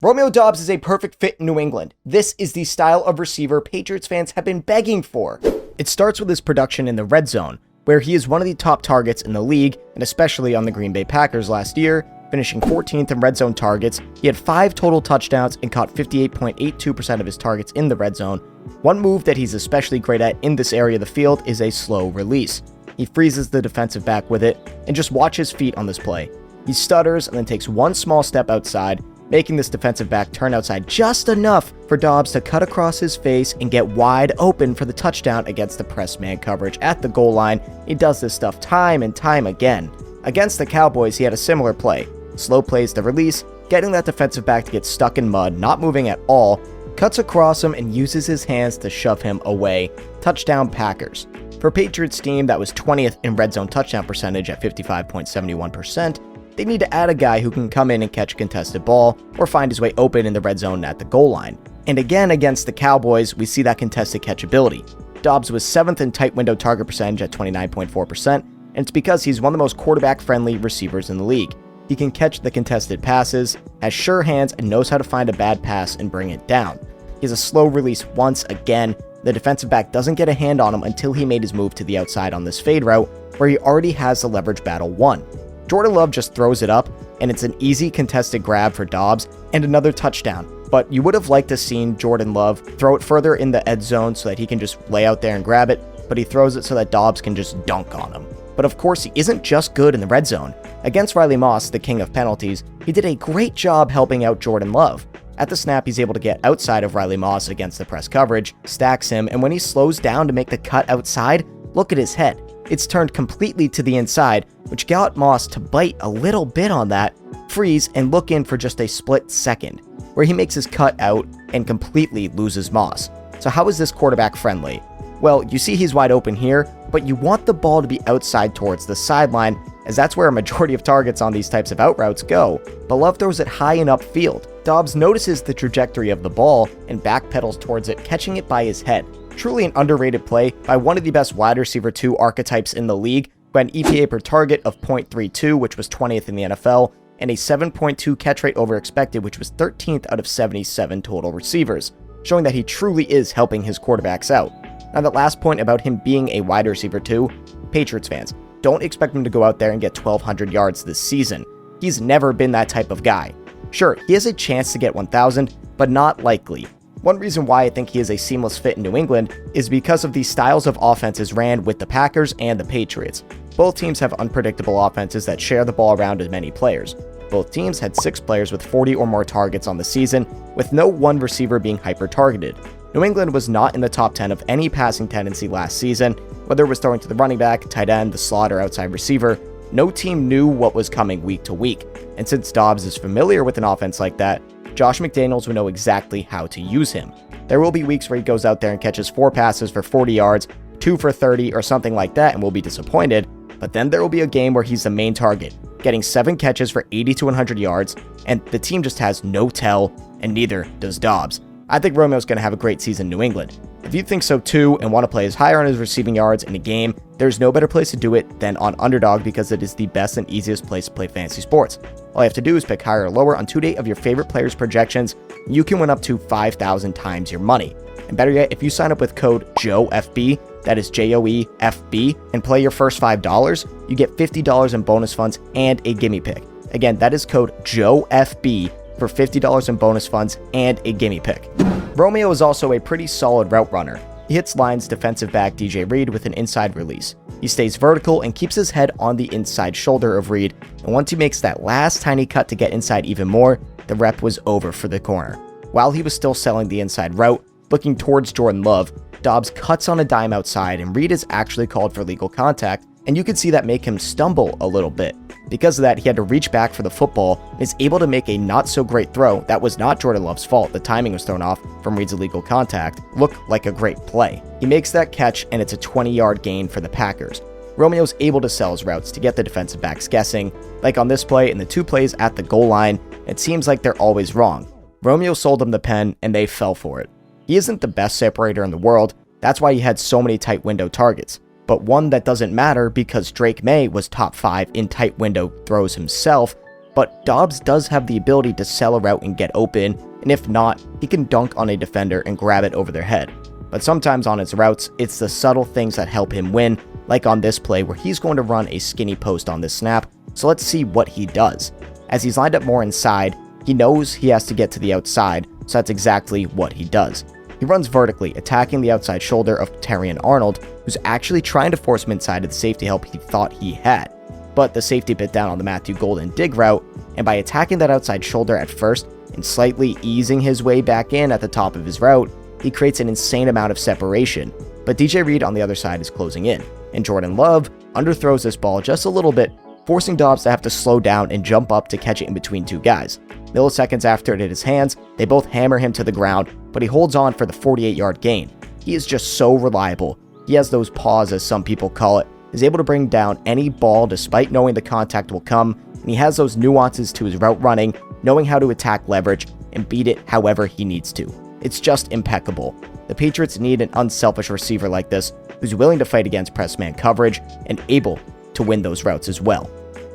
Romeo Doubs is a perfect fit in New England. This is the style of receiver Patriots fans have been begging for. It starts with his production in the red zone, where he is one of the top targets in the league, and especially on the Green Bay Packers last year, finishing 14th in red zone targets. He had 5 total touchdowns and caught 58.82% of his targets in the red zone. One move that he's especially great at in this area of the field is a slow release. He freezes the defensive back with it, and just watch his feet on this play. He stutters and then takes one small step outside, making this defensive back turn outside just enough for Doubs to cut across his face and get wide open for the touchdown against the press man coverage at the goal line. He does this stuff time and time again. Against the Cowboys, he had a similar play. Slow plays the release, getting that defensive back to get stuck in mud, not moving at all, cuts across him and uses his hands to shove him away. Touchdown Packers. For Patriots team that was 20th in red zone touchdown percentage at 55.71%, they need to add a guy who can come in and catch a contested ball or find his way open in the red zone at the goal line. And again, against the Cowboys, we see that contested catch ability. Doubs was 7th in tight window target percentage at 29.4%, and it's because he's one of the most quarterback-friendly receivers in the league. He can catch the contested passes, has sure hands, and knows how to find a bad pass and bring it down. He has a slow release once again. The defensive back doesn't get a hand on him until he made his move to the outside on this fade route, where he already has the leverage battle won. Jordan Love just throws it up, and it's an easy contested grab for Doubs and another touchdown. But you would have liked to seen Jordan Love throw it further in the end zone so that he can just lay out there and grab it, but he throws it so that Doubs can just dunk on him. But of course, he isn't just good in the red zone. Against Riley Moss, the king of penalties, he did a great job helping out Jordan Love. At the snap, he's able to get outside of Riley Moss against the press coverage, stacks him, and when he slows down to make the cut outside, look at his head. It's turned completely to the inside, which got Moss to bite a little bit on that, freeze, and look in for just a split second, where he makes his cut out and completely loses Moss. So how is this quarterback friendly? Well, you see he's wide open here, but you want the ball to be outside towards the sideline, as that's where a majority of targets on these types of out routes go, but Love throws it high and upfield. Doubs notices the trajectory of the ball and backpedals towards it, catching it by his head. Truly an underrated play by one of the best wide receiver 2 archetypes in the league, who had an EPA per target of 0.32, which was 20th in the NFL, and a 7.2 catch rate over expected, which was 13th out of 77 total receivers, showing that he truly is helping his quarterbacks out. Now, that last point about him being a wide receiver 2, Patriots fans, don't expect him to go out there and get 1,200 yards this season. He's never been that type of guy. Sure, he has a chance to get 1,000, but not likely. One reason why I think he is a seamless fit in New England is because of the styles of offenses ran with the Packers and the Patriots. Both teams have unpredictable offenses that share the ball around as many players. Both teams had 6 players with 40 or more targets on the season, with no one receiver being hyper-targeted. New England was not in the top 10 of any passing tendency last season, whether it was throwing to the running back, tight end, the slot, or outside receiver. No team knew what was coming week to week, and since Doubs is familiar with an offense like that, Josh McDaniels will know exactly how to use him. There will be weeks where he goes out there and catches 4 passes for 40 yards, 2 for 30, or something like that, and will be disappointed, but then there will be a game where he's the main target, getting 7 catches for 80 to 100 yards, and the team just has no tell, and neither does Doubs. I think Romeo's going to have a great season in New England. If you think so too and want to play as higher on his receiving yards in a game, there's no better place to do it than on Underdog because it is the best and easiest place to play fantasy sports. All you have to do is pick higher or lower on 2 of your favorite players' projections. You can win up to 5,000 times your money. And better yet, if you sign up with code JOEFB, that is JOEFB, and play your first $5, you get $50 in bonus funds and a gimme pick. Again, that is code JOEFB for $50 in bonus funds and a gimme pick. Romeo is also a pretty solid route runner. He hits Lions defensive back DJ Reed with an inside release. He stays vertical and keeps his head on the inside shoulder of Reed, and once he makes that last tiny cut to get inside even more, the rep was over for the corner. While he was still selling the inside route, looking towards Jordan Love, Doubs cuts on a dime outside and Reed is actually called for legal contact, and you could see that make him stumble a little bit. Because of that, he had to reach back for the football and is able to make a not-so-great throw that was not Jordan Love's fault. The timing was thrown off from Reed's illegal contact. Looked like a great play. He makes that catch, and it's a 20-yard gain for the Packers. Romeo's able to sell his routes to get the defensive backs guessing. Like on this play and the 2 plays at the goal line, it seems like they're always wrong. Romeo sold them the pen, and they fell for it. He isn't the best separator in the world. That's why he had so many tight window targets. But one that doesn't matter because Drake May was top 5 in tight window throws himself, but Doubs does have the ability to sell a route and get open, and if not, he can dunk on a defender and grab it over their head. But sometimes on his routes, it's the subtle things that help him win, like on this play where he's going to run a skinny post on this snap, so let's see what he does. As he's lined up more inside, he knows he has to get to the outside, so that's exactly what he does. He runs vertically, attacking the outside shoulder of Terrion Arnold, who's actually trying to force him inside of the safety help he thought he had. But the safety bit down on the Matthew Golden dig route, and by attacking that outside shoulder at first and slightly easing his way back in at the top of his route, he creates an insane amount of separation. But DJ Reed on the other side is closing in, and Jordan Love underthrows this ball just a little bit, forcing Doubs to have to slow down and jump up to catch it in between two guys. Milliseconds after it hit his hands, they both hammer him to the ground, but he holds on for the 48-yard gain. He is just so reliable. He has those paws, as some people call it, is able to bring down any ball despite knowing the contact will come, and he has those nuances to his route running, knowing how to attack leverage and beat it however he needs to. It's just impeccable. The Patriots need an unselfish receiver like this, who's willing to fight against press man coverage and able to win those routes as well.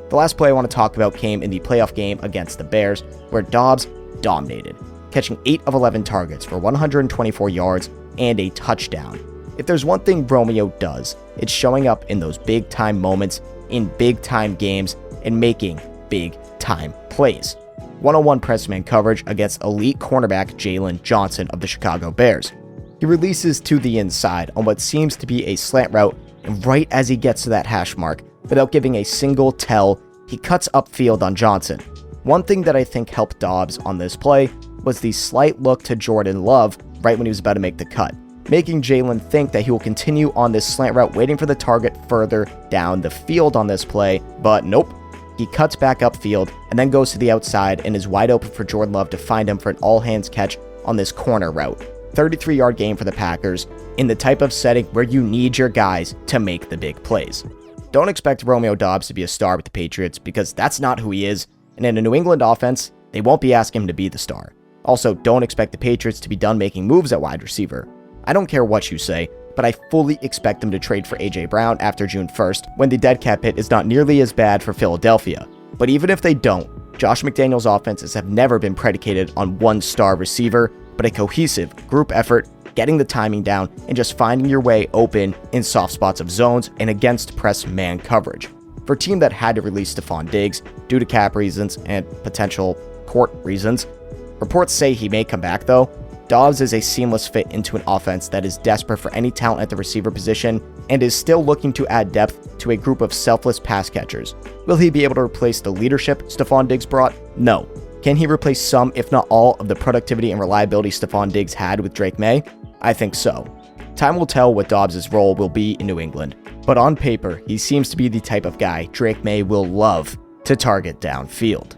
The last play I want to talk about came in the playoff game against the Bears, where Doubs dominated, catching 8 of 11 targets for 124 yards and a touchdown. If there's one thing Romeo does, it's showing up in those big-time moments, in big-time games, and making big-time plays. One-on-one press man coverage against elite cornerback Jalen Johnson of the Chicago Bears. He releases to the inside on what seems to be a slant route, and right as he gets to that hash mark, without giving a single tell, he cuts upfield on Johnson. One thing that I think helped Doubs on this play was the slight look to Jordan Love right when he was about to make the cut, making Jalen think that he will continue on this slant route, waiting for the target further down the field on this play, but nope. He cuts back upfield and then goes to the outside and is wide open for Jordan Love to find him for an all-hands catch on this corner route. 33-yard gain for the Packers in the type of setting where you need your guys to make the big plays. Don't expect Romeo Doubs to be a star with the Patriots, because that's not who he is, and in a New England offense, they won't be asking him to be the star. Also, don't expect the Patriots to be done making moves at wide receiver. I don't care what you say, but I fully expect them to trade for A.J. Brown after June 1st, when the dead cap hit is not nearly as bad for Philadelphia. But even if they don't, Josh McDaniels' offenses have never been predicated on one star receiver, but a cohesive group effort, getting the timing down, and just finding your way open in soft spots of zones and against press man coverage. For a team that had to release Stefon Diggs due to cap reasons and potential court reasons, reports say he may come back though. Doubs is a seamless fit into an offense that is desperate for any talent at the receiver position and is still looking to add depth to a group of selfless pass catchers. Will he be able to replace the leadership Stefon Diggs brought? No. Can he replace some, if not all, of the productivity and reliability Stefon Diggs had with Drake May? I think so. Time will tell what Doubs' role will be in New England, but on paper, he seems to be the type of guy Drake May will love to target downfield.